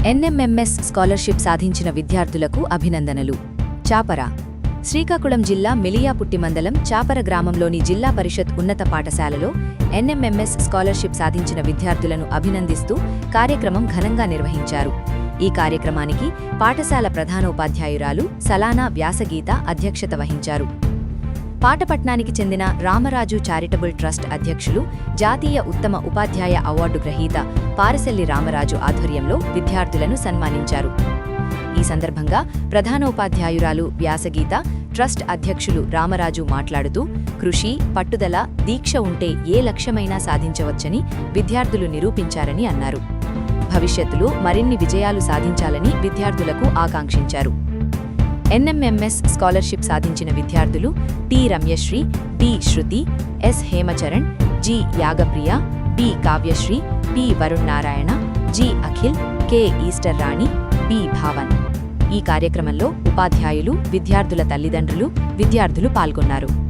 NMMS scholarship సాధించిన విద్యార్థులకు అభినందనలు. చాపర శ్రీకాకుళం జిల్లా మెలియాపుట్టి మండలం చాపర గ్రామంలోని జిల్లా పరిషత్ ఉన్నత పాఠశాలలో ఎన్ఎంఎంఎస్ స్కాలర్షిప్ సాధించిన విద్యార్థులను అభినందిస్తూ కార్యక్రమం ఘనంగా నిర్వహించారు. ఈ కార్యక్రమానికి పాఠశాల ప్రధానోపాధ్యాయురాలు సలానా వ్యాసగీత అధ్యక్షత వహించారు. పాటపట్నానికి చెందిన రామరాజు చారిటబుల్ ట్రస్ట్ అధ్యక్షులు, జాతీయ ఉత్తమ ఉపాధ్యాయ అవార్డు గ్రహీత పారసెల్లి రామరాజు ఆధ్వర్యంలో విద్యార్థులను సన్మానించారు. ఈ సందర్భంగా ప్రధానోపాధ్యాయురాలు వ్యాసగీత, ట్రస్ట్ అధ్యక్షులు రామరాజు మాట్లాడుతూ, కృషి, పట్టుదల, దీక్ష ఉంటే ఏ లక్ష్యమైనా సాధించవచ్చని విద్యార్థులు నిరూపించారని అన్నారు. భవిష్యత్తులో మరిన్ని విజయాలు సాధించాలని విద్యార్థులకు ఆకాంక్షించారు. ఎన్ఎంఎంఎస్ స్కాలర్షిప్ సాధించిన విద్యార్థులు T Ramyasri, D Sruthi, S Hemacharan, G Yagapriya, B Kavyasri, T Varun Narayana, G Akhil, K Esther Rani, B Bhavan. ఈ కార్యక్రమంలో ఉపాధ్యాయులు, విద్యార్థుల తల్లిదండ్రులు, విద్యార్థులు పాల్గొన్నారు.